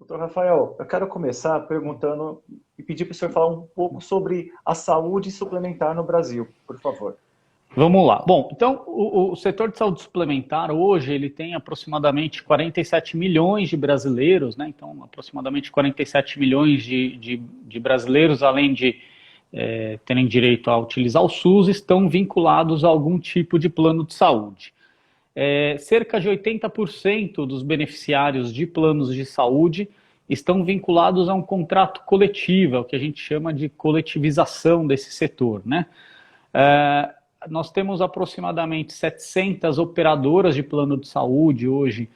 Doutor Rafael, eu quero começar perguntando e pedir para o senhor falar um pouco sobre a saúde suplementar no Brasil, por favor. Vamos lá. Bom, então o setor de saúde suplementar hoje ele tem aproximadamente 47 milhões de brasileiros, né? Então, aproximadamente 47 milhões de brasileiros, além de terem direito a utilizar o SUS, estão vinculados a algum tipo de plano de saúde. Cerca de 80% dos beneficiários de planos de saúde estão vinculados a um contrato coletivo, é o que a gente chama de coletivização desse setor, né? É, Nós temos aproximadamente 700 operadoras de plano de saúde hoje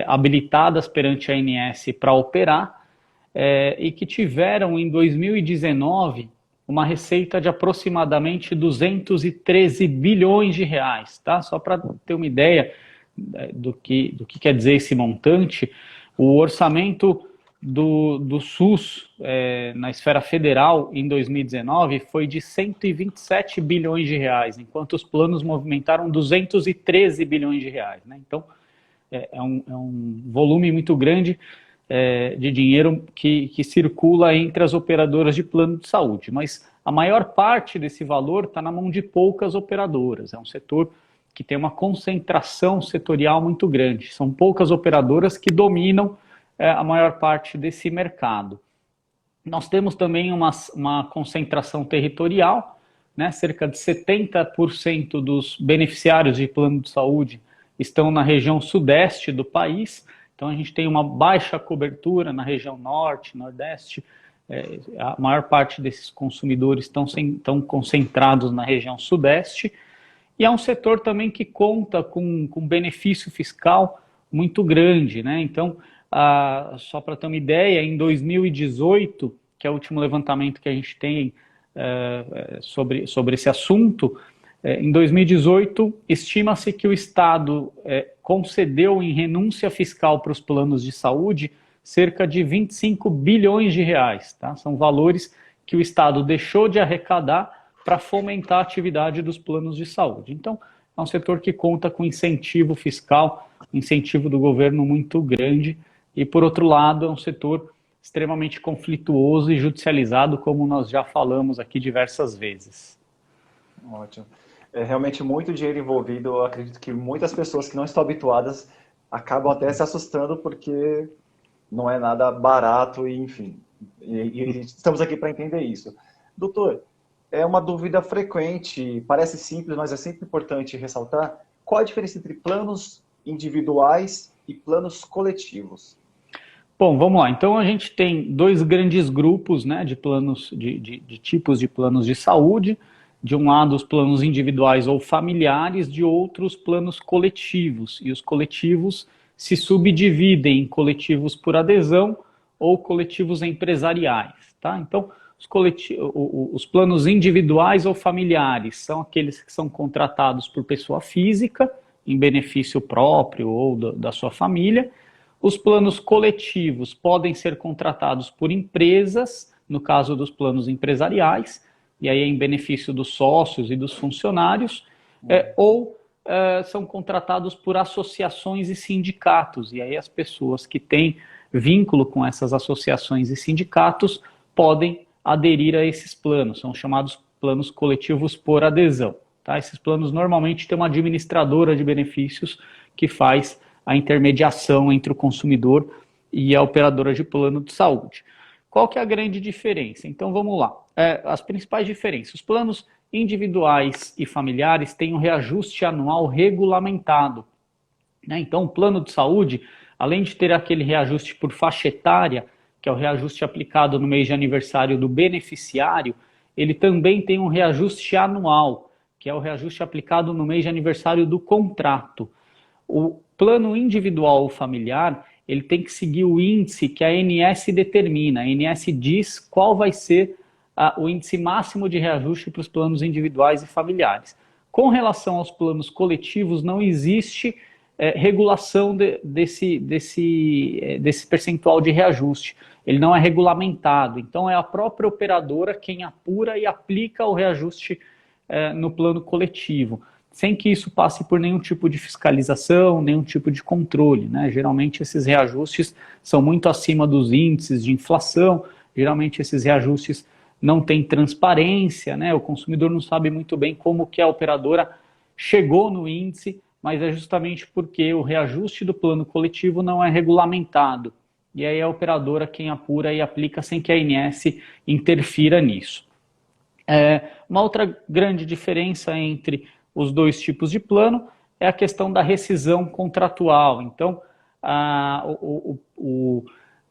habilitadas perante a ANS para operar e que tiveram em 2019 uma receita de aproximadamente 213 bilhões de reais, tá? Só para ter uma ideia do que quer dizer esse montante, o orçamento do SUS na esfera federal em 2019 foi de 127 bilhões de reais, enquanto os planos movimentaram 213 bilhões de reais, né? Então, é um volume muito grande de dinheiro que circula entre as operadoras de plano de saúde, mas a maior parte desse valor está na mão de poucas operadoras, é um setor que tem uma concentração setorial muito grande, são poucas operadoras que dominam a maior parte desse mercado. Nós temos também uma concentração territorial, né? Cerca de 70% dos beneficiários de plano de saúde estão na região sudeste do país, então a gente tem uma baixa cobertura na região norte, nordeste, a maior parte desses consumidores estão concentrados na região sudeste, e é um setor também que conta com benefício fiscal muito grande, né? Então, só para ter uma ideia, em 2018, que é o último levantamento que a gente tem sobre esse assunto, em 2018, estima-se que o Estado concedeu em renúncia fiscal para os planos de saúde cerca de 25 bilhões de reais, tá? São valores que o Estado deixou de arrecadar para fomentar a atividade dos planos de saúde. Então, é um setor que conta com incentivo fiscal, incentivo do governo muito grande, e, por outro lado, é um setor extremamente conflituoso e judicializado, como nós já falamos aqui diversas vezes. Ótimo. É realmente muito dinheiro envolvido. Eu acredito que muitas pessoas que não estão habituadas acabam até se assustando porque não é nada barato e, enfim. E estamos aqui para entender isso. Doutor, é uma dúvida frequente, parece simples, mas é sempre importante ressaltar. Qual a diferença entre planos individuais e planos coletivos? Bom, vamos lá. Então a gente tem dois grandes grupos, né, de planos, de tipos de planos de saúde. De um lado, os planos individuais ou familiares, de outros, planos coletivos. E os coletivos se subdividem em coletivos por adesão ou coletivos empresariais, tá? Então, os planos individuais ou familiares são aqueles que são contratados por pessoa física, em benefício próprio ou da sua família. Os planos coletivos podem ser contratados por empresas, no caso dos planos empresariais, e aí é em benefício dos sócios e dos funcionários, ou são contratados por associações e sindicatos, e aí as pessoas que têm vínculo com essas associações e sindicatos podem aderir a esses planos, são chamados planos coletivos por adesão, tá? Esses planos normalmente têm uma administradora de benefícios que faz a intermediação entre o consumidor e a operadora de plano de saúde. Qual que é a grande diferença? Então vamos lá. As principais diferenças. Os planos individuais e familiares têm um reajuste anual regulamentado, né? Então o plano de saúde, além de ter aquele reajuste por faixa etária, que é o reajuste aplicado no mês de aniversário do beneficiário, ele também tem um reajuste anual, que é o reajuste aplicado no mês de aniversário do contrato. O plano individual ou familiar, ele tem que seguir o índice que a ANS determina. A ANS diz qual vai ser o índice máximo de reajuste para os planos individuais e familiares. Com relação aos planos coletivos, não existe regulação desse percentual de reajuste. Ele não é regulamentado. Então, é a própria operadora quem apura e aplica o reajuste no plano coletivo. sem que isso passe por nenhum tipo de fiscalização, nenhum tipo de controle, né? Geralmente esses reajustes são muito acima dos índices de inflação, geralmente esses reajustes não têm transparência, né? O consumidor não sabe muito bem como que a operadora chegou no índice, mas é justamente porque o reajuste do plano coletivo não é regulamentado. E aí a operadora quem apura e aplica sem que a ANS interfira nisso. Uma outra grande diferença entre os dois tipos de plano é a questão da rescisão contratual. Então,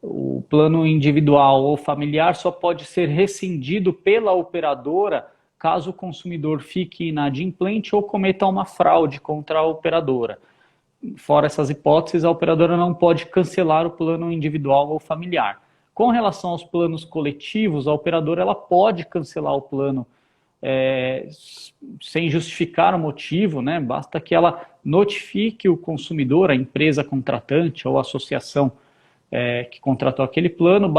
o plano individual ou familiar só pode ser rescindido pela operadora caso o consumidor fique inadimplente ou cometa uma fraude contra a operadora. Fora essas hipóteses, a operadora não pode cancelar o plano individual ou familiar. Com relação aos planos coletivos, a operadora ela pode cancelar o plano sem justificar o motivo, né? Basta que ela notifique o consumidor, a empresa contratante ou a associação que contratou aquele plano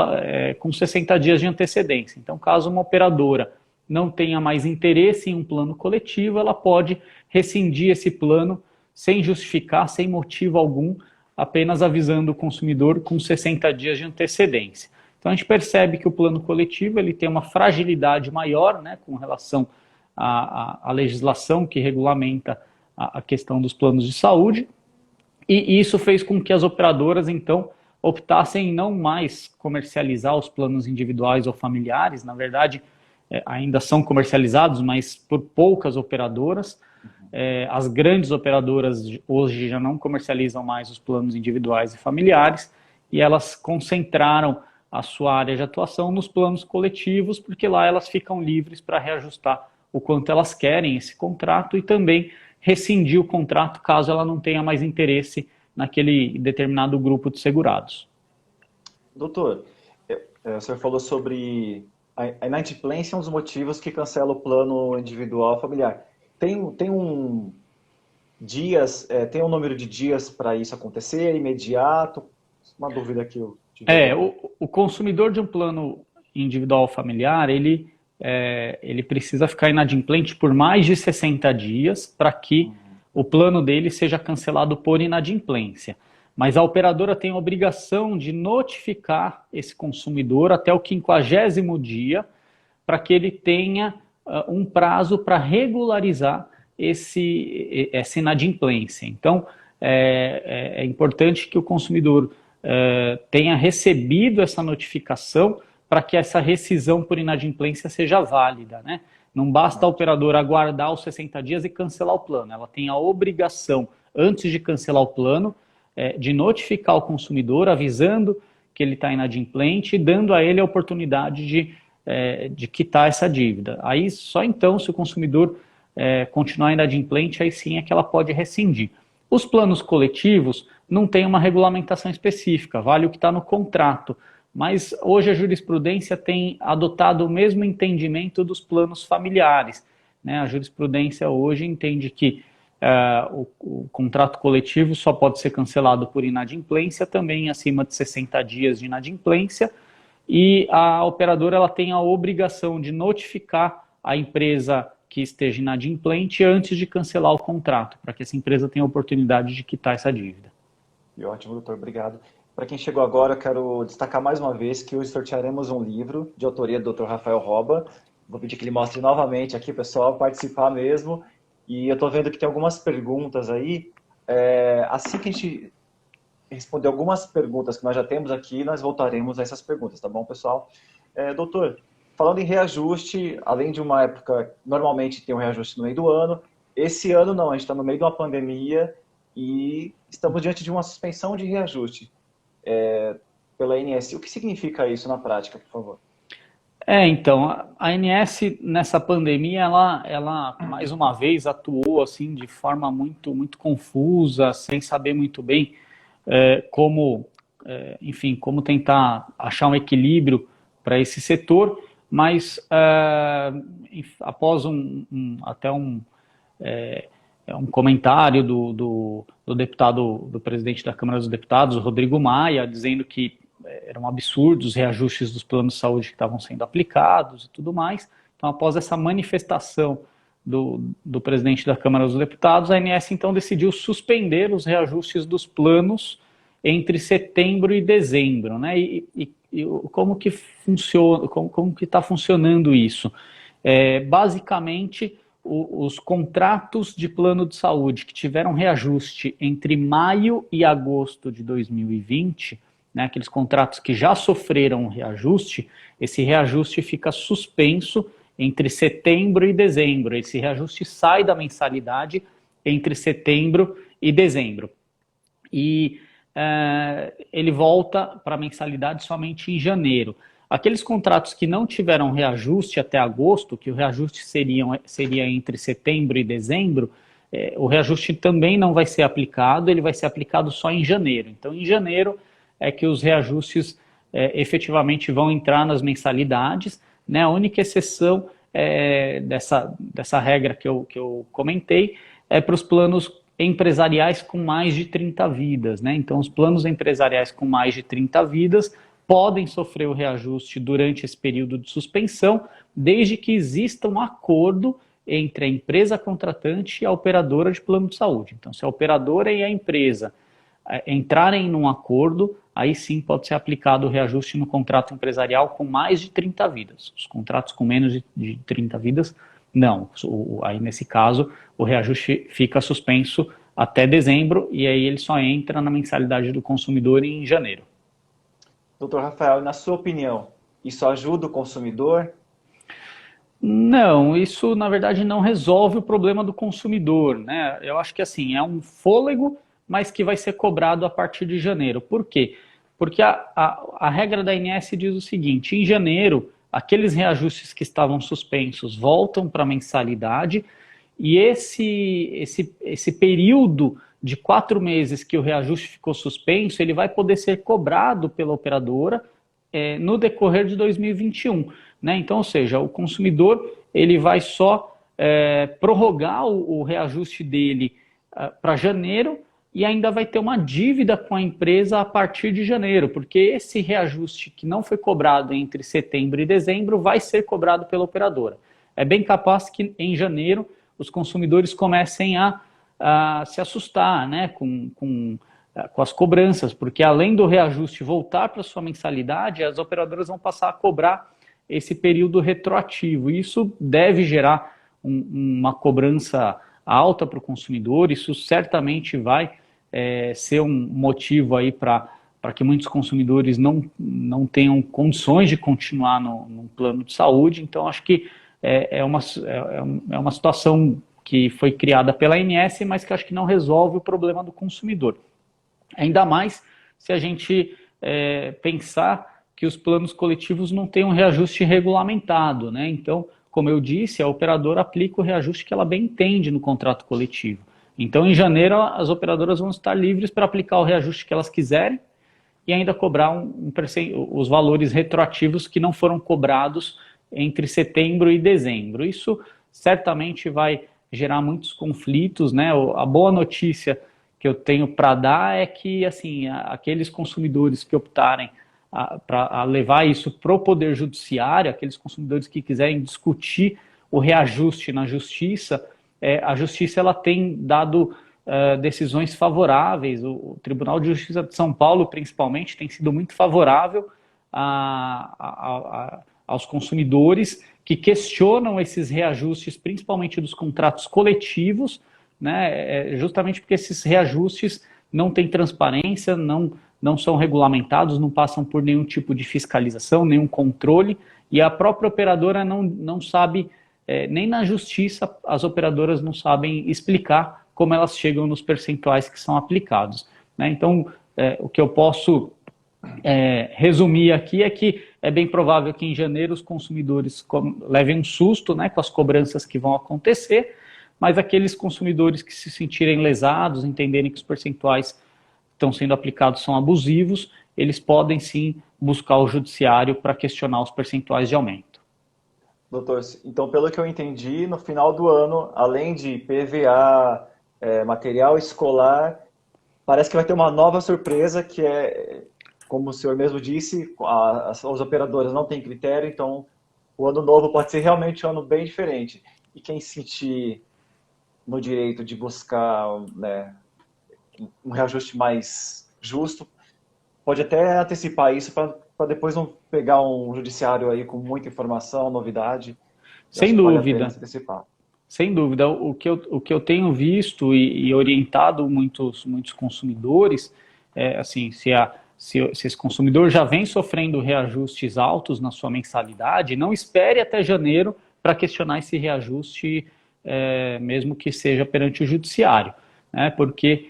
com 60 dias de antecedência. Então, caso uma operadora não tenha mais interesse em um plano coletivo, ela pode rescindir esse plano sem justificar, sem motivo algum, apenas avisando o consumidor com 60 dias de antecedência. Então a gente percebe que o plano coletivo ele tem uma fragilidade maior, né, com relação à legislação que regulamenta a questão dos planos de saúde, e isso fez com que as operadoras, então, optassem em não mais comercializar os planos individuais ou familiares. Na verdade, ainda são comercializados, mas por poucas operadoras. As grandes operadoras hoje já não comercializam mais os planos individuais e familiares, e elas concentraram a sua área de atuação nos planos coletivos, porque lá elas ficam livres para reajustar o quanto elas querem esse contrato e também rescindir o contrato caso ela não tenha mais interesse naquele determinado grupo de segurados. Doutor, o senhor falou sobre a inadimplência é um dos motivos que cancela o plano individual familiar. Tem um número de dias para isso acontecer? É imediato? Uma dúvida que eu tive. O consumidor de um plano individual familiar, ele precisa ficar inadimplente por mais de 60 dias para que o plano dele seja cancelado por inadimplência. Mas a operadora tem a obrigação de notificar esse consumidor até o 50º dia para que ele tenha um prazo para regularizar essa inadimplência. Então, é importante que o consumidor tenha recebido essa notificação para que essa rescisão por inadimplência seja válida, né? Não basta a operadora aguardar os 60 dias e cancelar o plano. Ela tem a obrigação, antes de cancelar o plano, de notificar o consumidor, avisando que ele está inadimplente e dando a ele a oportunidade de quitar essa dívida. Aí, só então, se o consumidor continuar inadimplente, aí sim é que ela pode rescindir. Os planos coletivos não têm uma regulamentação específica, vale o que está no contrato. Mas hoje a jurisprudência tem adotado o mesmo entendimento dos planos familiares, né? A jurisprudência hoje entende que o contrato coletivo só pode ser cancelado por inadimplência, também acima de 60 dias de inadimplência, e a operadora ela tem a obrigação de notificar a empresa que esteja inadimplente antes de cancelar o contrato, para que essa empresa tenha a oportunidade de quitar essa dívida. Ótimo, doutor, obrigado. Para quem chegou agora, eu quero destacar mais uma vez que hoje sortearemos um livro de autoria do Dr. Rafael Roba. Vou pedir que ele mostre novamente aqui, pessoal, participar mesmo. E eu estou vendo que tem algumas perguntas aí. Assim que a gente responder algumas perguntas que nós já temos aqui, nós voltaremos a essas perguntas, tá bom, pessoal? Doutor, falando em reajuste, além de uma época, normalmente tem um reajuste no meio do ano, esse ano não, a gente está no meio de uma pandemia e estamos diante de uma suspensão de reajuste pela ANS. O que significa isso na prática, por favor? Então, a ANS nessa pandemia, ela mais uma vez atuou assim de forma muito, muito confusa, sem saber muito bem como tentar achar um equilíbrio para esse setor, mas após até um comentário do deputado, do presidente da Câmara dos Deputados, Rodrigo Maia, dizendo que eram absurdos os reajustes dos planos de saúde que estavam sendo aplicados e tudo mais. Então, após essa manifestação do presidente da Câmara dos Deputados, a ANS então decidiu suspender os reajustes dos planos entre setembro e dezembro, né? E como que funciona, como que está funcionando isso? Basicamente, os contratos de plano de saúde que tiveram reajuste entre maio e agosto de 2020, né, aqueles contratos que já sofreram reajuste, esse reajuste fica suspenso entre setembro e dezembro. Esse reajuste sai da mensalidade entre setembro e dezembro. E ele volta para a mensalidade somente em janeiro. Aqueles contratos que não tiveram reajuste até agosto, que o reajuste seria entre setembro e dezembro, o reajuste também não vai ser aplicado, ele vai ser aplicado só em janeiro. Então, em janeiro é que os reajustes efetivamente vão entrar nas mensalidades, né? A única exceção dessa regra que eu comentei é para os planos empresariais com mais de 30 vidas, né? Então, os planos empresariais com mais de 30 vidas podem sofrer o reajuste durante esse período de suspensão, desde que exista um acordo entre a empresa contratante e a operadora de plano de saúde. Então, se a operadora e a empresa entrarem num acordo, aí sim pode ser aplicado o reajuste no contrato empresarial com mais de 30 vidas. Os contratos com menos de 30 vidas, não. Aí, nesse caso, o reajuste fica suspenso até dezembro e aí ele só entra na mensalidade do consumidor em janeiro. Doutor Rafael, na sua opinião, isso ajuda o consumidor? Não, isso na verdade não resolve o problema do consumidor, né? Eu acho que assim, é um fôlego, mas que vai ser cobrado a partir de janeiro. Por quê? Porque a regra da ANS diz o seguinte: em janeiro, aqueles reajustes que estavam suspensos voltam para a mensalidade e esse período de 4 meses que o reajuste ficou suspenso, ele vai poder ser cobrado pela operadora no decorrer de 2021. Né? Então, ou seja, o consumidor ele vai só prorrogar o reajuste dele para janeiro e ainda vai ter uma dívida com a empresa a partir de janeiro, porque esse reajuste que não foi cobrado entre setembro e dezembro vai ser cobrado pela operadora. É bem capaz que em janeiro os consumidores comecem a se assustar, né, com as cobranças, porque além do reajuste voltar para sua mensalidade, as operadoras vão passar a cobrar esse período retroativo. Isso deve gerar uma cobrança alta para o consumidor, isso certamente vai ser um motivo aí para que muitos consumidores não tenham condições de continuar no plano de saúde. Então, acho que é uma situação que foi criada pela ANS, mas que acho que não resolve o problema do consumidor. Ainda mais se a gente pensar que os planos coletivos não têm um reajuste regulamentado, né? Então, como eu disse, a operadora aplica o reajuste que ela bem entende no contrato coletivo. Então, em janeiro, as operadoras vão estar livres para aplicar o reajuste que elas quiserem e ainda cobrar os valores retroativos que não foram cobrados entre setembro e dezembro. Isso certamente vai gerar muitos conflitos, né? A boa notícia que eu tenho para dar é que, assim, aqueles consumidores que optarem para levar isso para o Poder Judiciário, aqueles consumidores que quiserem discutir o reajuste na Justiça, a Justiça ela tem dado decisões favoráveis. O Tribunal de Justiça de São Paulo, principalmente, tem sido muito favorável aos consumidores que questionam esses reajustes, principalmente dos contratos coletivos, né, justamente porque esses reajustes não têm transparência, não são regulamentados, não passam por nenhum tipo de fiscalização, nenhum controle, e a própria operadora não sabe, nem na justiça as operadoras não sabem explicar como elas chegam nos percentuais que são aplicados. Né? Então, o que eu posso resumir aqui é que é bem provável que em janeiro os consumidores levem um susto, né, com as cobranças que vão acontecer, mas aqueles consumidores que se sentirem lesados, entenderem que os percentuais estão sendo aplicados são abusivos, eles podem sim buscar o judiciário para questionar os percentuais de aumento. Doutor, então pelo que eu entendi, no final do ano, além de PVA, material escolar, parece que vai ter uma nova surpresa que como o senhor mesmo disse, as operadoras não têm critério, então o ano novo pode ser realmente um ano bem diferente. e quem se sentir no direito de buscar, né, um reajuste mais justo, pode até antecipar isso para depois não pegar um judiciário aí com muita informação, novidade. Eu acho Sem que vale a pena dúvida. se antecipar. Sem dúvida, o que eu tenho visto e orientado muitos consumidores é assim, se esse consumidor já vem sofrendo reajustes altos na sua mensalidade, não espere até janeiro para questionar esse reajuste, mesmo que seja perante o judiciário, né? Porque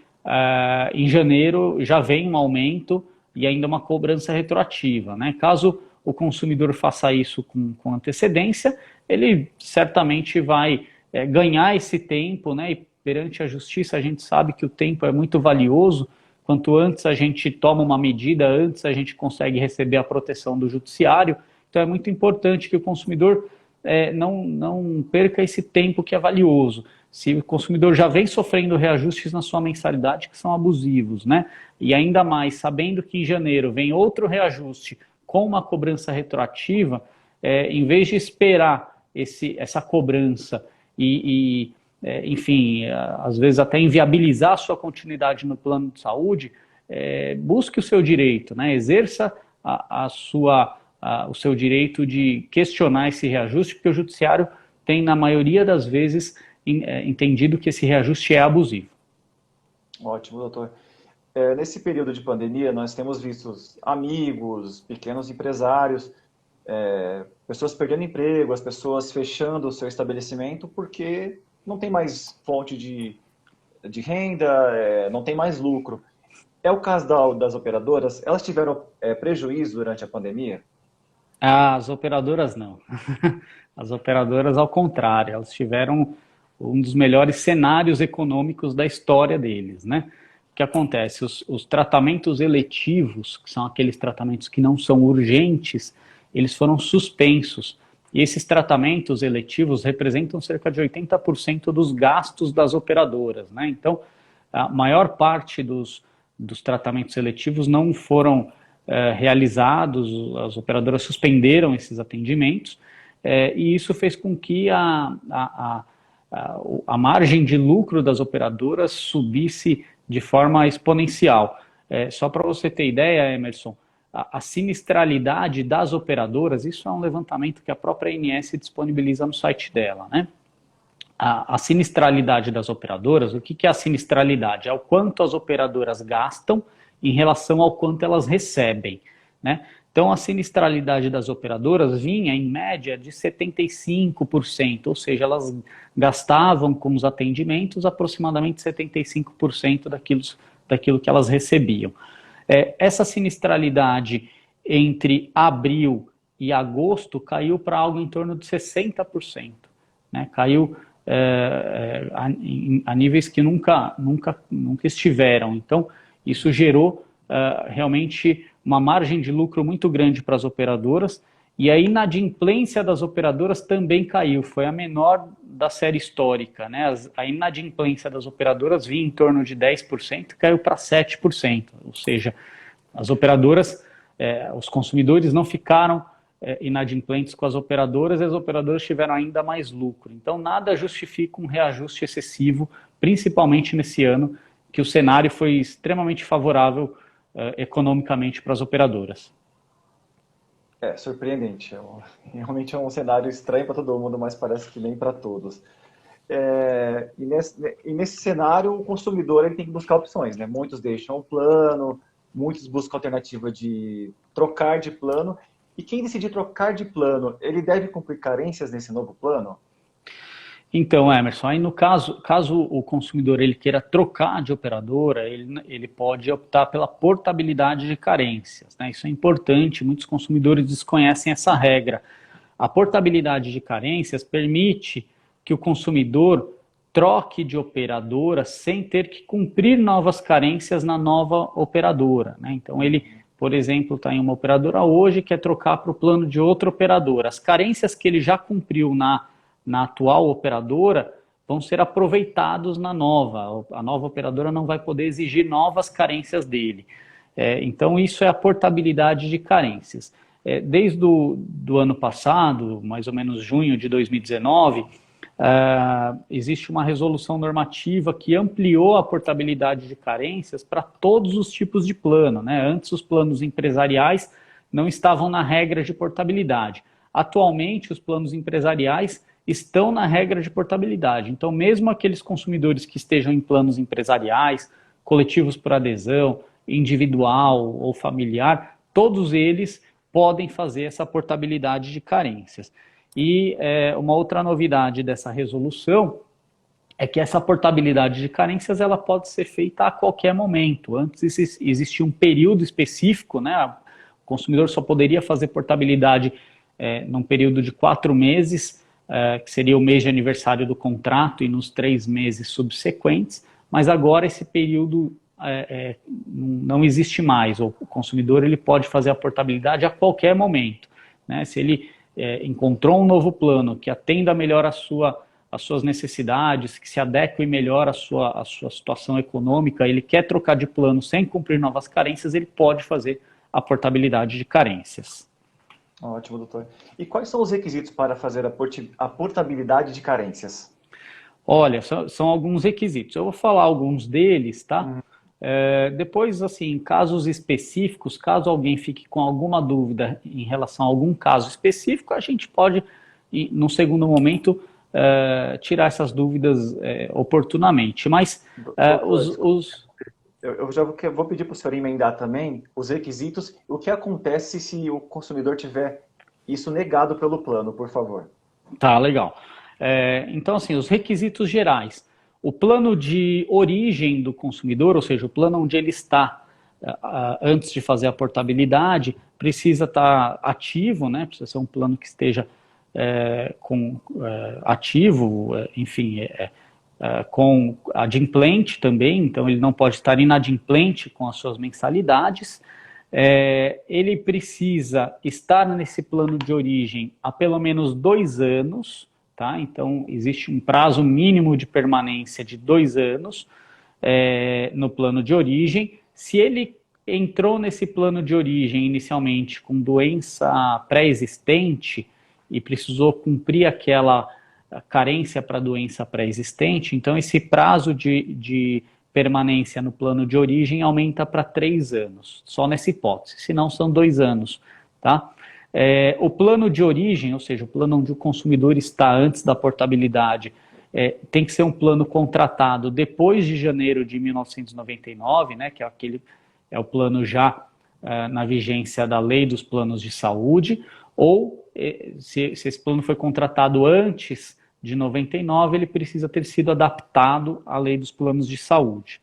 em janeiro já vem um aumento e ainda uma cobrança retroativa, né? Caso o consumidor faça isso com antecedência, ele certamente vai ganhar esse tempo, né? E perante a justiça a gente sabe que o tempo é muito valioso. Quanto antes a gente toma uma medida, antes a gente consegue receber a proteção do judiciário. Então é muito importante que o consumidor não perca esse tempo que é valioso. Se o consumidor já vem sofrendo reajustes na sua mensalidade que são abusivos, né? E ainda mais sabendo que em janeiro vem outro reajuste com uma cobrança retroativa, em vez de esperar essa cobrança enfim, às vezes até inviabilizar a sua continuidade no plano de saúde, busque o seu direito, né? Exerça o seu direito de questionar esse reajuste, porque o judiciário tem, na maioria das vezes, entendido que esse reajuste é abusivo. Ótimo, doutor. Nesse período de pandemia, nós temos visto amigos, pequenos empresários, pessoas perdendo emprego, as pessoas fechando o seu estabelecimento porque não tem mais fonte de renda, não tem mais lucro. É o caso das operadoras? Elas tiveram prejuízo durante a pandemia? As operadoras não. As operadoras, ao contrário, elas tiveram um dos melhores cenários econômicos da história deles, né? O que acontece? Os tratamentos eletivos, que são aqueles tratamentos que não são urgentes, eles foram suspensos. E esses tratamentos eletivos representam cerca de 80% dos gastos das operadoras, né? Então, a maior parte dos tratamentos eletivos não foram realizados, as operadoras suspenderam esses atendimentos, e isso fez com que a margem de lucro das operadoras subisse de forma exponencial. Só para você ter ideia, Emerson, a sinistralidade das operadoras, isso é um levantamento que a própria ANS disponibiliza no site dela, né? A sinistralidade das operadoras, o que é a sinistralidade? É o quanto as operadoras gastam em relação ao quanto elas recebem, né? Então, a sinistralidade das operadoras vinha, em média, de 75%, ou seja, elas gastavam com os atendimentos aproximadamente 75% daquilo que elas recebiam. Essa sinistralidade entre abril e agosto caiu para algo em torno de 60%, né? Caiu a níveis que nunca estiveram. Então, isso gerou realmente uma margem de lucro muito grande para as operadoras, e a inadimplência das operadoras também caiu, foi a menor da série histórica, né? A inadimplência das operadoras vinha em torno de 10%, caiu para 7%, ou seja, as operadoras, os consumidores não ficaram inadimplentes com as operadoras, e as operadoras tiveram ainda mais lucro. Então, nada justifica um reajuste excessivo, principalmente nesse ano, que o cenário foi extremamente favorável economicamente para as operadoras. Surpreendente. Realmente é um cenário estranho para todo mundo, mas parece que nem para todos. E nesse cenário, o consumidor ele tem que buscar opções, né? Muitos deixam o plano, muitos buscam a alternativa de trocar de plano. E quem decidir trocar de plano, ele deve cumprir carências nesse novo plano? Então, Emerson, aí no caso o consumidor ele queira trocar de operadora, ele pode optar pela portabilidade de carências, né? Isso é importante, muitos consumidores desconhecem essa regra. A portabilidade de carências permite que o consumidor troque de operadora sem ter que cumprir novas carências na nova operadora, né? Então, ele, por exemplo, está em uma operadora hoje e quer trocar para o plano de outra operadora. As carências que ele já cumpriu na atual operadora vão ser aproveitados na nova. A nova operadora não vai poder exigir novas carências dele. Então, isso é a portabilidade de carências. Desde do ano passado, mais ou menos junho de 2019, existe uma resolução normativa que ampliou a portabilidade de carências para todos os tipos de plano, né? Antes, os planos empresariais não estavam na regra de portabilidade. Atualmente, os planos empresariais estão na regra de portabilidade. Então, mesmo aqueles consumidores que estejam em planos empresariais, coletivos por adesão, individual ou familiar, todos eles podem fazer essa portabilidade de carências. E uma outra novidade dessa resolução é que essa portabilidade de carências ela pode ser feita a qualquer momento. Antes existia um período específico, né? O consumidor só poderia fazer portabilidade num período de 4 meses, que seria o mês de aniversário do contrato, e nos 3 meses subsequentes, mas agora esse período não existe mais. O consumidor ele pode fazer a portabilidade a qualquer momento, né? Se ele encontrou um novo plano que atenda melhor as suas necessidades, que se adeque melhor à sua situação econômica, ele quer trocar de plano sem cumprir novas carências, ele pode fazer a portabilidade de carências. Ótimo, doutor. E quais são os requisitos para fazer a portabilidade de carências? Olha, são alguns requisitos. Eu vou falar alguns deles, tá? Depois, assim, em casos específicos, caso alguém fique com alguma dúvida em relação a algum caso específico, a gente pode, num segundo momento, tirar essas dúvidas oportunamente. Mas Eu já vou pedir para o senhor emendar também os requisitos. O que acontece se o consumidor tiver isso negado pelo plano, por favor? Tá, legal. Então, assim, os requisitos gerais. O plano de origem do consumidor, ou seja, o plano onde ele está antes de fazer a portabilidade, precisa estar ativo, né? Precisa ser um plano que esteja ativo, enfim, com adimplente também, então ele não pode estar inadimplente com as suas mensalidades. Ele precisa estar nesse plano de origem há pelo menos 2 anos, tá? Então, existe um prazo mínimo de permanência de 2 anos no plano de origem. Se ele entrou nesse plano de origem inicialmente com doença pré-existente e precisou cumprir aquela carência para doença pré-existente, então esse prazo de permanência no plano de origem aumenta para 3 anos, só nessa hipótese, senão são 2 anos, tá? O plano de origem, ou seja, o plano onde o consumidor está antes da portabilidade, tem que ser um plano contratado depois de janeiro de 1999, né, que é o plano já na vigência da Lei dos Planos de Saúde, ou se esse plano foi contratado antes de 99, ele precisa ter sido adaptado à Lei dos Planos de Saúde.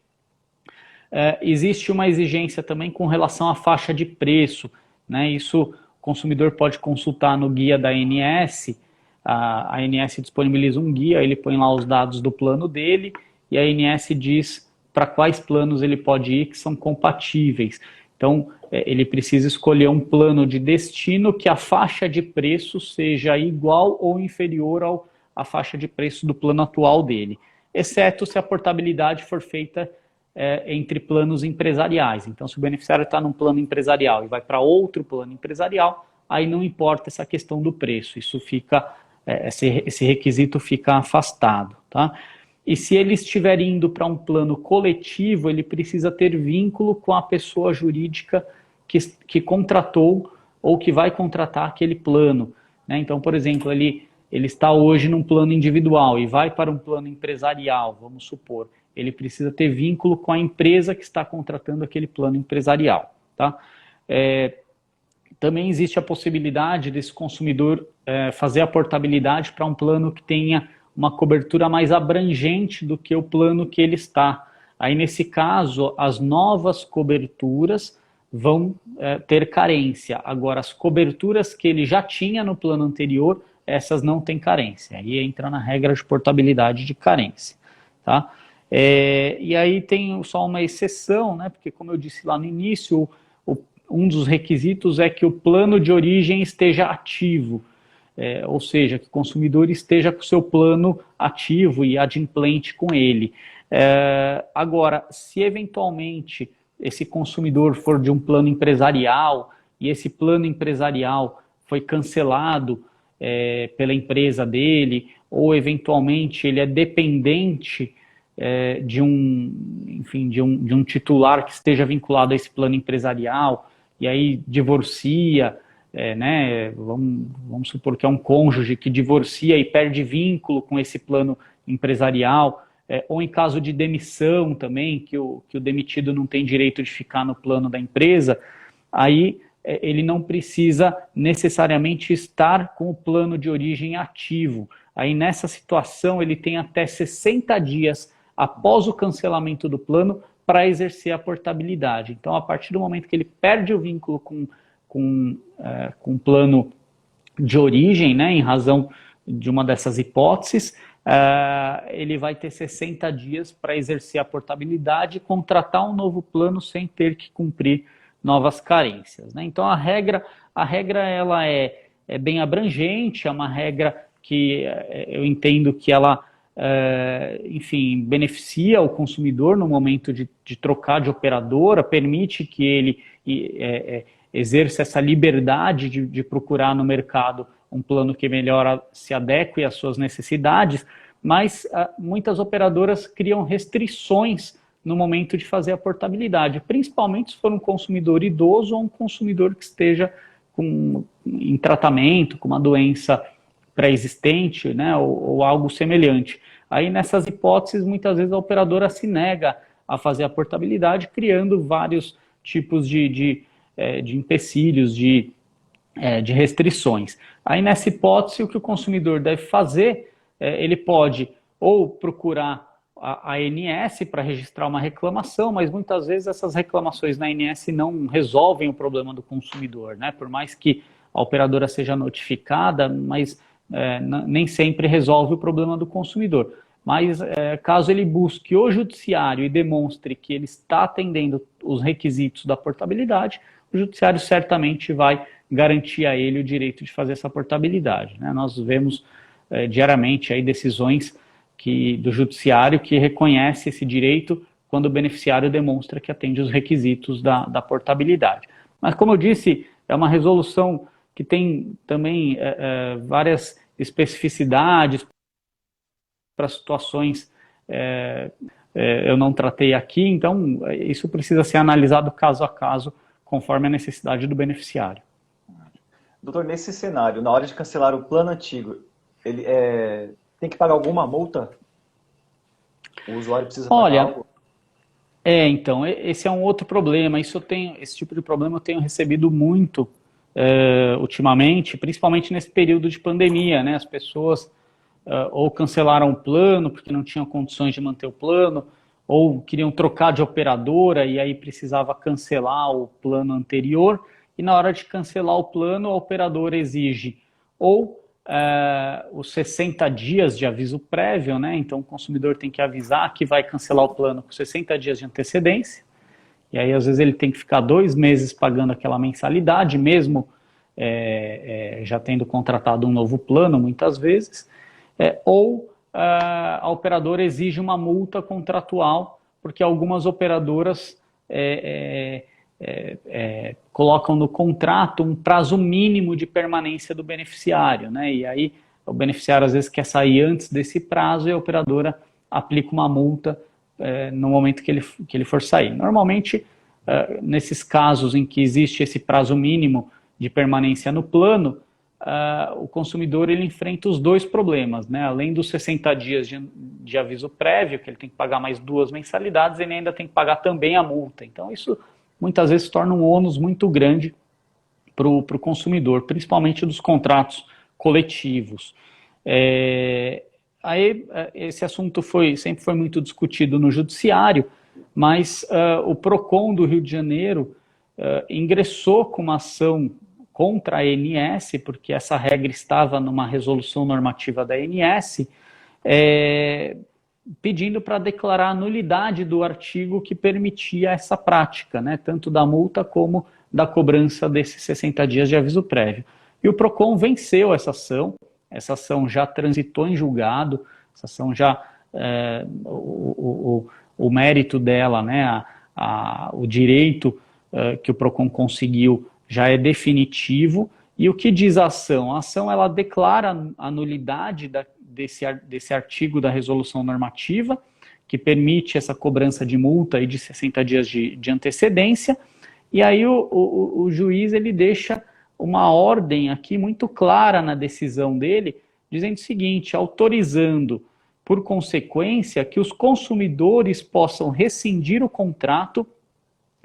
Existe uma exigência também com relação à faixa de preço, né? Isso o consumidor pode consultar no guia da ANS. A ANS disponibiliza um guia, ele põe lá os dados do plano dele e a ANS diz para quais planos ele pode ir que são compatíveis. Então, ele precisa escolher um plano de destino que a faixa de preço seja igual ou inferior à faixa de preço do plano atual dele, exceto se a portabilidade for feita entre planos empresariais. Então, se o beneficiário está num plano empresarial e vai para outro plano empresarial, aí não importa essa questão do preço, isso fica, esse requisito fica afastado, tá? E se ele estiver indo para um plano coletivo, ele precisa ter vínculo com a pessoa jurídica que contratou ou que vai contratar aquele plano, né? Então, por exemplo, ele está hoje num plano individual e vai para um plano empresarial, vamos supor, ele precisa ter vínculo com a empresa que está contratando aquele plano empresarial, tá? Também existe a possibilidade desse consumidor fazer a portabilidade para um plano que tenha uma cobertura mais abrangente do que o plano que ele está. Aí, nesse caso, as novas coberturas vão ter carência. Agora, as coberturas que ele já tinha no plano anterior, essas não têm carência. Aí entra na regra de portabilidade de carência, tá? E aí tem só uma exceção, né? Porque, como eu disse lá no início, um dos requisitos é que o plano de origem esteja ativo. Ou seja, que o consumidor esteja com o seu plano ativo e adimplente com ele. Agora, se eventualmente esse consumidor for de um plano empresarial e esse plano empresarial foi cancelado pela empresa dele, ou eventualmente ele é dependente enfim, de um titular que esteja vinculado a esse plano empresarial, e aí divorcia, né, vamos supor que é um cônjuge que divorcia e perde vínculo com esse plano empresarial, ou em caso de demissão também, que o demitido não tem direito de ficar no plano da empresa, aí ele não precisa necessariamente estar com o plano de origem ativo. Aí nessa situação ele tem até 60 dias após o cancelamento do plano para exercer a portabilidade. Então, a partir do momento que ele perde o vínculo com o plano de origem, né, em razão de uma dessas hipóteses, ele vai ter 60 dias para exercer a portabilidade e contratar um novo plano sem ter que cumprir novas carências, né? Então, a regra ela é bem abrangente, é uma regra que eu entendo que ela enfim, beneficia o consumidor no momento de trocar de operadora, permite que ele exerça essa liberdade de procurar no mercado um plano que melhor se adeque às suas necessidades, mas muitas operadoras criam restrições no momento de fazer a portabilidade, principalmente se for um consumidor idoso ou um consumidor que esteja em tratamento, com uma doença pré-existente, né, ou algo semelhante. Aí, nessas hipóteses, muitas vezes a operadora se nega a fazer a portabilidade, criando vários tipos de empecilhos, de restrições. Aí, nessa hipótese, o que o consumidor deve fazer, ele pode ou procurar a ANS para registrar uma reclamação, mas muitas vezes essas reclamações na ANS não resolvem o problema do consumidor, né? Por mais que a operadora seja notificada, mas nem sempre resolve o problema do consumidor. Mas caso ele busque o judiciário e demonstre que ele está atendendo os requisitos da portabilidade, o judiciário certamente vai garantir a ele o direito de fazer essa portabilidade, né? Nós vemos diariamente aí decisões do judiciário que reconhece esse direito quando o beneficiário demonstra que atende os requisitos da portabilidade. Mas, como eu disse, é uma resolução que tem também várias especificidades para situações eu não tratei aqui, então isso precisa ser analisado caso a caso, conforme a necessidade do beneficiário. Doutor, nesse cenário, na hora de cancelar o plano antigo, ele tem que pagar alguma multa? O usuário precisa pagar algo? Então, esse é um outro problema. Esse tipo de problema eu tenho recebido muito ultimamente, principalmente nesse período de pandemia, né? As pessoas ou cancelaram o plano porque não tinham condições de manter o plano, ou queriam trocar de operadora e aí precisava cancelar o plano anterior, e na hora de cancelar o plano, a operadora exige ou os 60 dias de aviso prévio, né? Então o consumidor tem que avisar que vai cancelar o plano com 60 dias de antecedência, e aí às vezes ele tem que ficar 2 meses pagando aquela mensalidade, mesmo já tendo contratado um novo plano, muitas vezes, ou a operadora exige uma multa contratual, porque algumas operadoras colocam no contrato um prazo mínimo de permanência do beneficiário, né? E aí o beneficiário às vezes quer sair antes desse prazo e a operadora aplica uma multa no momento que ele for sair. Normalmente, nesses casos em que existe esse prazo mínimo de permanência no plano, o consumidor ele enfrenta os 2 problemas, né? Além dos 60 dias de aviso prévio, que ele tem que pagar mais 2 mensalidades, ele ainda tem que pagar também a multa. Então isso muitas vezes torna um ônus muito grande para o consumidor, principalmente dos contratos coletivos. Aí esse assunto sempre foi muito discutido no judiciário, mas o PROCON do Rio de Janeiro ingressou com uma ação contra a ANS, porque essa regra estava numa resolução normativa da ANS, pedindo para declarar a nulidade do artigo que permitia essa prática, né, tanto da multa como da cobrança desses 60 dias de aviso prévio. E o PROCON venceu essa ação já transitou em julgado, essa ação já, o mérito dela, né, o direito que o PROCON conseguiu já é definitivo, E o que diz a ação? A ação ela declara a nulidade desse artigo da resolução normativa, que permite essa cobrança de multa aí de 60 dias de antecedência, e aí o juiz ele deixa uma ordem aqui muito clara na decisão dele, dizendo o seguinte, autorizando, por consequência, que os consumidores possam rescindir o contrato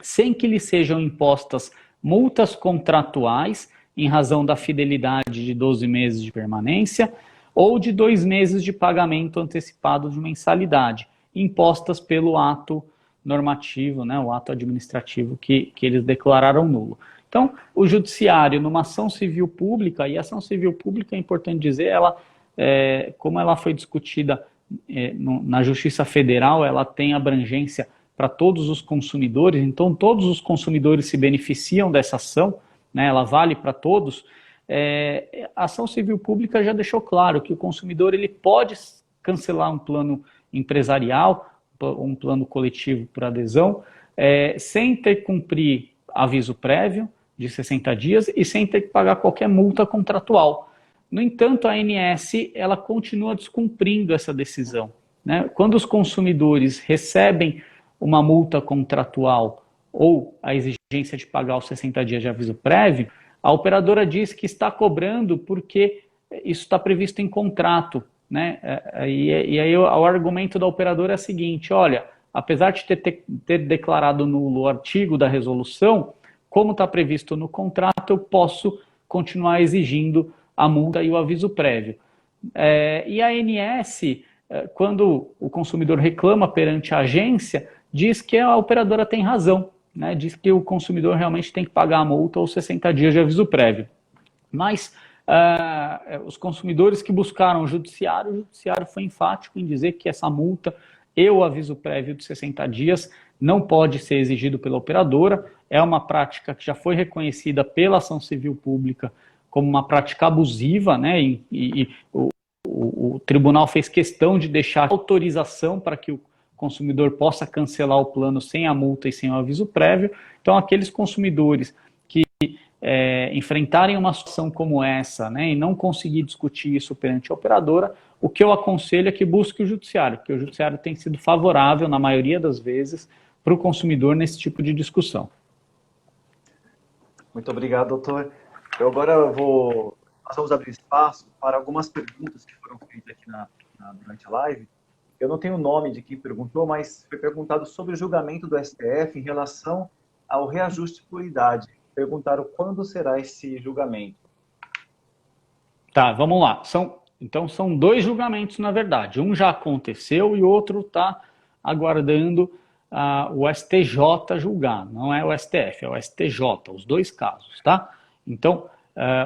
sem que lhes sejam impostas multas contratuais em razão da fidelidade de 12 meses de permanência ou de 2 meses de pagamento antecipado de mensalidade, impostas pelo ato normativo, né, o ato administrativo que eles declararam nulo. Então, o judiciário, numa ação civil pública, e a ação civil pública, é importante dizer, ela, como ela foi discutida na Justiça Federal, ela tem abrangência para todos os consumidores, então todos os consumidores se beneficiam dessa ação, né, ela vale para todos. A ação civil pública já deixou claro que o consumidor ele pode cancelar um plano empresarial, um plano coletivo por adesão, sem ter que cumprir aviso prévio de 60 dias e sem ter que pagar qualquer multa contratual. No entanto, a ANS ela continua descumprindo essa decisão, né? Quando os consumidores recebem uma multa contratual ou a exigência de pagar os 60 dias de aviso prévio, a operadora diz que está cobrando porque isso está previsto em contrato, né? E aí o argumento da operadora é o seguinte, olha, apesar de ter declarado nulo o artigo da resolução, como está previsto no contrato, eu posso continuar exigindo a multa e o aviso prévio. E a ANS, quando o consumidor reclama perante a agência, diz que a operadora tem razão, né? Diz que o consumidor realmente tem que pagar a multa ou 60 dias de aviso prévio. Mas os consumidores que buscaram o judiciário foi enfático em dizer que essa multa e o aviso prévio de 60 dias não pode ser exigido pela operadora, é uma prática que já foi reconhecida pela ação civil pública como uma prática abusiva, né? E o tribunal fez questão de deixar autorização para que o consumidor possa cancelar o plano sem a multa e sem o aviso prévio. Então, aqueles consumidores que enfrentarem uma situação como essa, né, e não conseguir discutir isso perante a operadora, o que eu aconselho é que busque o judiciário, porque o judiciário tem sido favorável, na maioria das vezes, para o consumidor nesse tipo de discussão. Muito obrigado, doutor. Nós vamos abrir espaço para algumas perguntas que foram feitas aqui durante a live. Eu não tenho o nome de quem perguntou, mas foi perguntado sobre o julgamento do STF em relação ao reajuste por idade. Perguntaram quando será esse julgamento. Tá, vamos lá. Então são 2 julgamentos, na verdade. Um já aconteceu e o outro está aguardando o STJ julgar. Não é o STF, é o STJ, os 2 casos, tá? Então,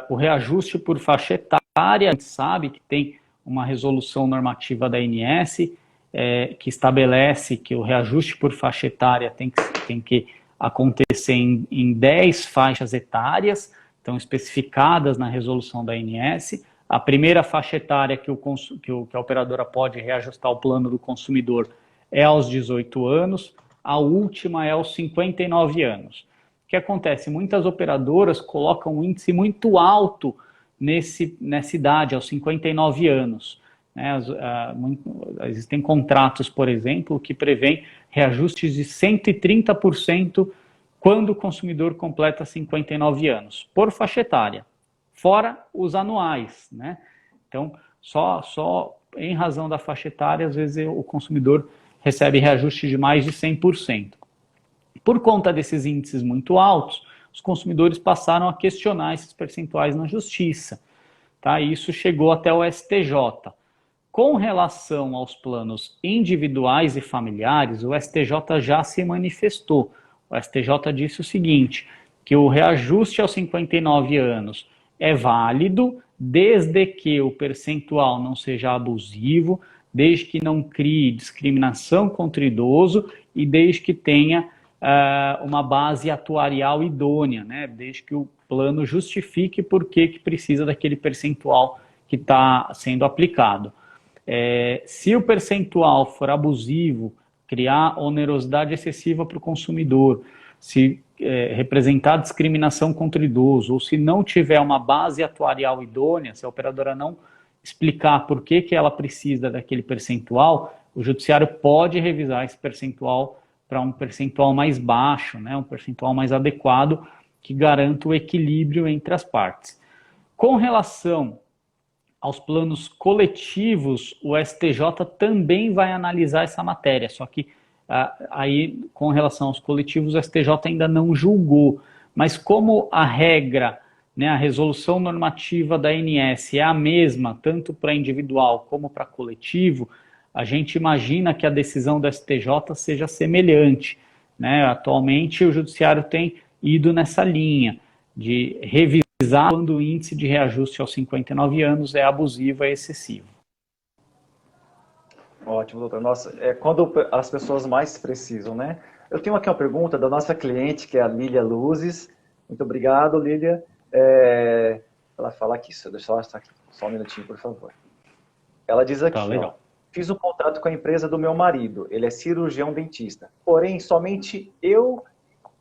o reajuste por faixa etária, a gente sabe que tem uma resolução normativa da ANS que estabelece que o reajuste por faixa etária tem que acontecer em 10 faixas etárias, estão especificadas na resolução da ANS. A primeira faixa etária que a operadora pode reajustar o plano do consumidor é aos 18 anos, a última é aos 59 anos. O que acontece? Muitas operadoras colocam um índice muito alto nessa idade, aos 59 anos. Né? Existem contratos, por exemplo, que prevêem reajustes de 130% quando o consumidor completa 59 anos, por faixa etária, fora os anuais, né? Então, só em razão da faixa etária, às vezes o consumidor recebe reajuste de mais de 100%. Por conta desses índices muito altos, os consumidores passaram a questionar esses percentuais na justiça, tá? E isso chegou até o STJ. Com relação aos planos individuais e familiares, o STJ já se manifestou. O STJ disse o seguinte, que o reajuste aos 59 anos é válido desde que o percentual não seja abusivo, desde que não crie discriminação contra o idoso e desde que tenha uma base atuarial idônea, né? Desde que o plano justifique por que precisa daquele percentual que está sendo aplicado. Se o percentual for abusivo, criar onerosidade excessiva para o consumidor, se representar discriminação contra o idoso, ou se não tiver uma base atuarial idônea, se a operadora não explicar por que, que ela precisa daquele percentual, o judiciário pode revisar esse percentual para um percentual mais baixo, né, um percentual mais adequado, que garanta o equilíbrio entre as partes. Com relação aos planos coletivos, o STJ também vai analisar essa matéria, só que aí, com relação aos coletivos, o STJ ainda não julgou, mas como a regra, né, a resolução normativa da ANS é a mesma, tanto para individual como para coletivo, a gente imagina que a decisão do STJ seja semelhante, né? Atualmente, o judiciário tem ido nessa linha de revisar quando o índice de reajuste aos 59 anos é abusivo, é excessivo. Ótimo, doutor. Nossa, quando as pessoas mais precisam, né? Eu tenho aqui uma pergunta da nossa cliente, que é a Lília Luzes. Muito obrigado, Lília. Ela fala aqui, deixa eu só um minutinho, por favor. Ela diz aqui, legal. Fiz um contrato com a empresa do meu marido, ele é cirurgião dentista. Porém, somente eu,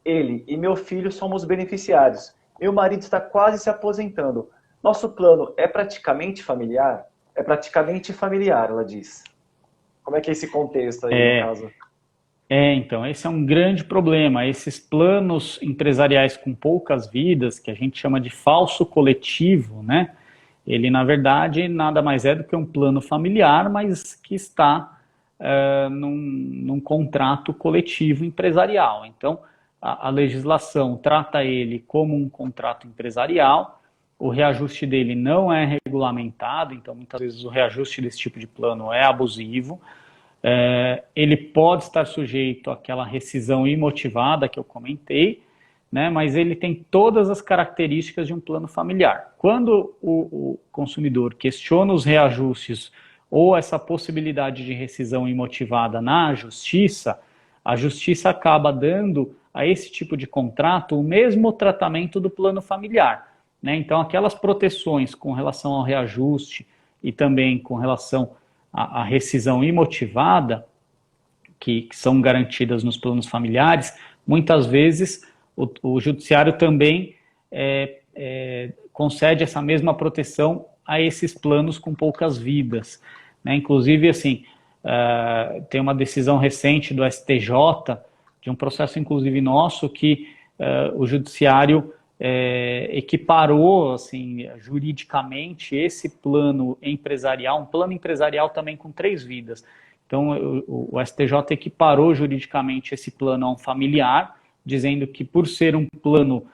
ele e meu filho somos beneficiários. Meu marido está quase se aposentando. Nosso plano é praticamente familiar? É praticamente familiar, ela diz. Como é que é esse contexto aí, no caso? Então, esse é um grande problema. Esses planos empresariais com poucas vidas, que a gente chama de falso coletivo, né? Ele, na verdade, nada mais é do que um plano familiar, mas que está num contrato coletivo empresarial. Então, a legislação trata ele como um contrato empresarial, o reajuste dele não é regulamentado, então, muitas vezes, o reajuste desse tipo de plano é abusivo. Ele pode estar sujeito àquela rescisão imotivada que eu comentei, né, mas ele tem todas as características de um plano familiar. Quando o consumidor questiona os reajustes ou essa possibilidade de rescisão imotivada na justiça, a justiça acaba dando a esse tipo de contrato o mesmo tratamento do plano familiar, né? Então, aquelas proteções com relação ao reajuste e também com relação à rescisão imotivada, que são garantidas nos planos familiares, muitas vezes o judiciário também concede essa mesma proteção a esses planos com poucas vidas, né? Inclusive, assim, tem uma decisão recente do STJ, de um processo, inclusive, nosso, que o judiciário equiparou, assim, juridicamente esse plano empresarial, um plano empresarial também com 3 vidas. Então, o STJ equiparou juridicamente esse plano a um familiar, dizendo que por ser um plano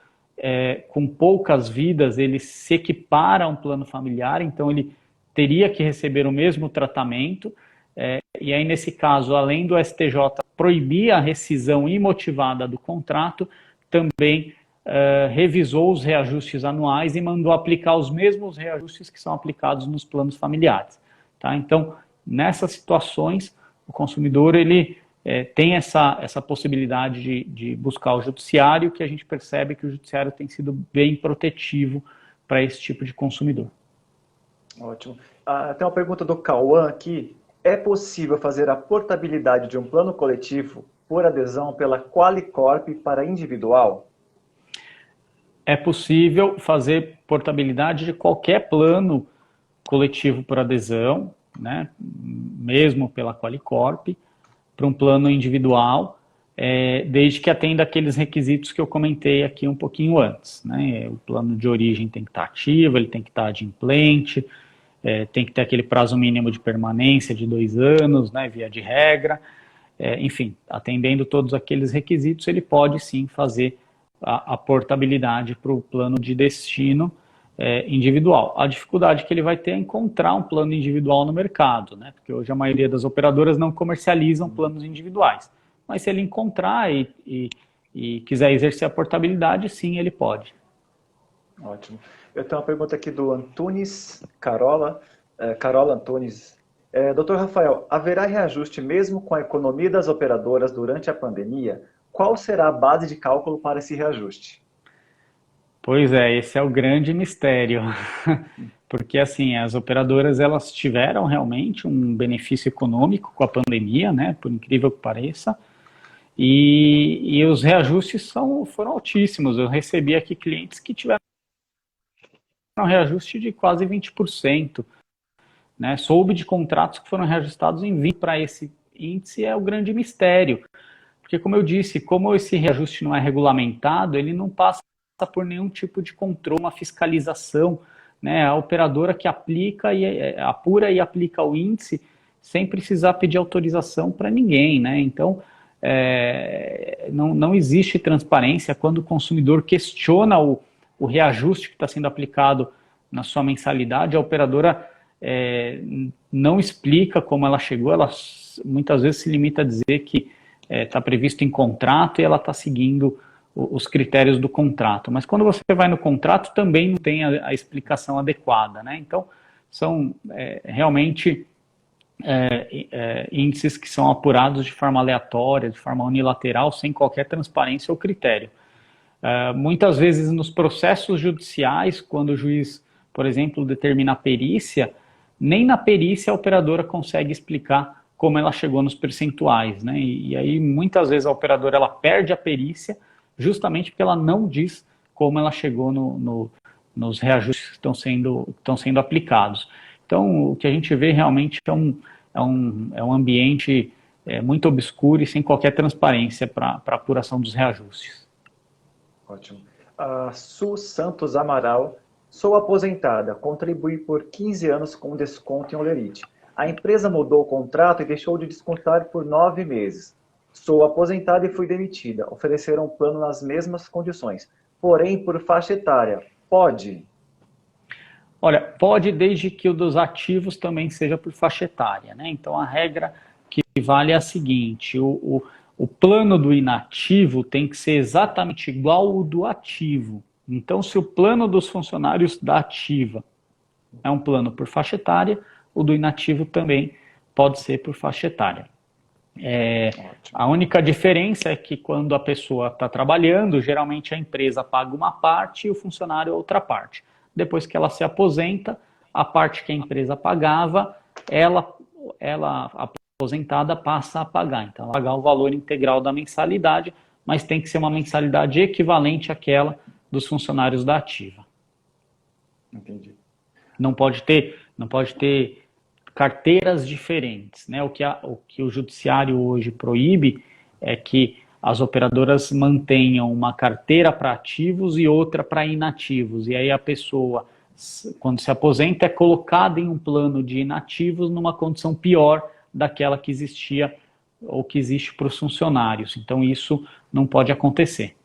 com poucas vidas, ele se equipara a um plano familiar, então ele teria que receber o mesmo tratamento, e aí nesse caso, além do STJ proibir a rescisão imotivada do contrato, também revisou os reajustes anuais e mandou aplicar os mesmos reajustes que são aplicados nos planos familiares. Tá? Então, nessas situações, o consumidor ele tem essa possibilidade de buscar o judiciário, que a gente percebe que o judiciário tem sido bem protetivo para esse tipo de consumidor. Ótimo. Tem uma pergunta do Cauã aqui. É possível fazer a portabilidade de um plano coletivo por adesão pela Qualicorp para individual? É possível fazer portabilidade de qualquer plano coletivo por adesão, né, mesmo pela Qualicorp, para um plano individual, desde que atenda aqueles requisitos que eu comentei aqui um pouquinho antes, né? O plano de origem tem que estar ativo, ele tem que estar adimplente, tem que ter aquele prazo mínimo de permanência de 2 anos, né, via de regra, enfim, atendendo todos aqueles requisitos, ele pode sim fazer a portabilidade para o plano de destino individual. A dificuldade que ele vai ter é encontrar um plano individual no mercado, né? Porque hoje a maioria das operadoras não comercializam planos individuais. Mas se ele encontrar e quiser exercer a portabilidade, sim, ele pode. Ótimo. Eu tenho uma pergunta aqui do Antunes Carola Antunes. Doutor Rafael, haverá reajuste mesmo com a economia das operadoras durante a pandemia? Qual será a base de cálculo para esse reajuste? Pois é, esse é o grande mistério, porque assim, as operadoras elas tiveram realmente um benefício econômico com a pandemia, né, por incrível que pareça, e os reajustes foram altíssimos. Eu recebi aqui clientes que tiveram um reajuste de quase 20%. Né? Soube de contratos que foram reajustados em 20% para esse índice, é o grande mistério. Porque, como eu disse, como esse reajuste não é regulamentado, ele não passa por nenhum tipo de controle, uma fiscalização. Né? A operadora que aplica e apura e aplica o índice sem precisar pedir autorização para ninguém. Né? Então, não existe transparência quando o consumidor questiona o reajuste que está sendo aplicado na sua mensalidade. A operadora não explica como ela chegou, ela muitas vezes se limita a dizer que está previsto em contrato e ela está seguindo os critérios do contrato. Mas quando você vai no contrato, também não tem a explicação adequada. Né? Então, são realmente índices que são apurados de forma aleatória, de forma unilateral, sem qualquer transparência ou critério. Muitas vezes nos processos judiciais, quando o juiz, por exemplo, determina a perícia, nem na perícia a operadora consegue explicar como ela chegou nos percentuais, né? E aí muitas vezes a operadora ela perde a perícia justamente porque ela não diz como ela chegou nos reajustes que estão sendo aplicados. Então o que a gente vê realmente é um ambiente muito obscuro e sem qualquer transparência para a apuração dos reajustes. Ótimo. Su Santos Amaral, sou aposentada, contribuí por 15 anos com desconto em Olerite. A empresa mudou o contrato e deixou de descontar por 9 meses. Sou aposentada e fui demitida. Ofereceram um plano nas mesmas condições, porém por faixa etária. Pode? Olha, pode desde que o dos ativos também seja por faixa etária. Né? Então a regra que vale é a seguinte, o plano do inativo tem que ser exatamente igual ao do ativo. Então, se o plano dos funcionários da ativa é um plano por faixa etária, o do inativo também pode ser por faixa etária. A única diferença é que quando a pessoa está trabalhando, geralmente a empresa paga uma parte e o funcionário outra parte. Depois que ela se aposenta, a parte que a empresa pagava, ela aposentada passa a pagar. Então, ela vai pagar o valor integral da mensalidade, mas tem que ser uma mensalidade equivalente àquela dos funcionários da ativa. Entendi. Não pode ter carteiras diferentes. Né? O que o judiciário hoje proíbe é que as operadoras mantenham uma carteira para ativos e outra para inativos. E aí a pessoa, quando se aposenta, é colocada em um plano de inativos numa condição pior daquela que existia ou que existe para os funcionários. Então isso não pode acontecer.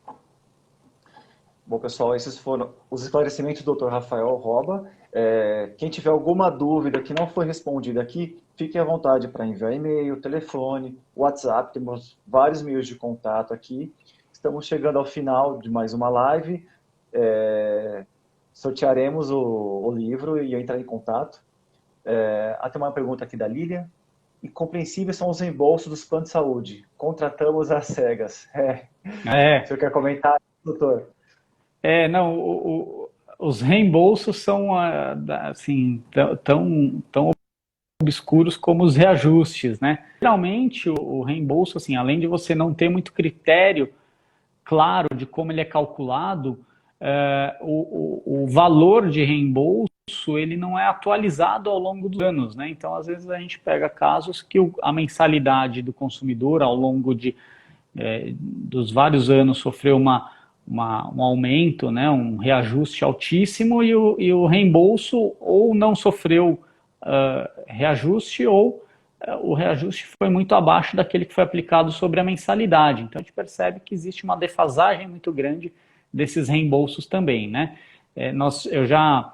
Bom, pessoal, esses foram os esclarecimentos do Dr. Rafael Roba. Quem tiver alguma dúvida que não foi respondida aqui, fique à vontade para enviar e-mail, telefone, WhatsApp, temos vários meios de contato aqui. Estamos chegando ao final de mais uma live. Sortearemos o livro e entrar em contato. Até uma pergunta aqui da Lilian. Incompreensíveis são os reembolsos dos planos de saúde. Contratamos às cegas. O senhor quer comentar, doutor? Os reembolsos são assim, tão obscuros como os reajustes, né? Geralmente o reembolso, assim, além de você não ter muito critério claro de como ele é calculado, o valor de reembolso ele não é atualizado ao longo dos anos, né? Então, às vezes a gente pega casos que a mensalidade do consumidor ao longo dos vários anos sofreu um aumento, né, um reajuste altíssimo e o reembolso ou não sofreu reajuste ou o reajuste foi muito abaixo daquele que foi aplicado sobre a mensalidade. Então a gente percebe que existe uma defasagem muito grande desses reembolsos também. Né? Eu já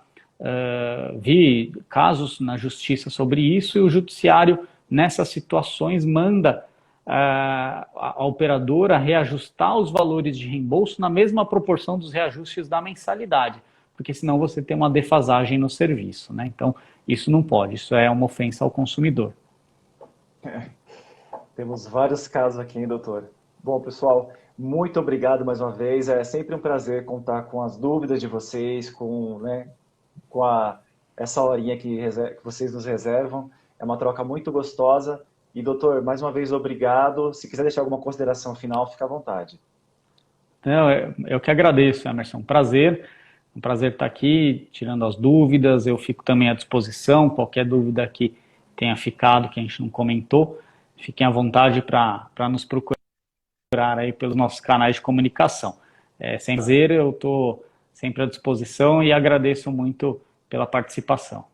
vi casos na justiça sobre isso e o judiciário nessas situações manda a operadora reajustar os valores de reembolso na mesma proporção dos reajustes da mensalidade, porque senão você tem uma defasagem no serviço, né? Então, isso não pode, isso é uma ofensa ao consumidor. Temos vários casos aqui, hein, doutor? Bom, pessoal, muito obrigado mais uma vez, é sempre um prazer contar com as dúvidas de vocês, com essa horinha que vocês nos reservam, é uma troca muito gostosa. E, doutor, mais uma vez, obrigado. Se quiser deixar alguma consideração final, fica à vontade. Não, eu que agradeço, Emerson. Um prazer estar aqui, tirando as dúvidas. Eu fico também à disposição. Qualquer dúvida que tenha ficado, que a gente não comentou, fiquem à vontade para nos procurar aí pelos nossos canais de comunicação. Sem prazer, eu estou sempre à disposição e agradeço muito pela participação.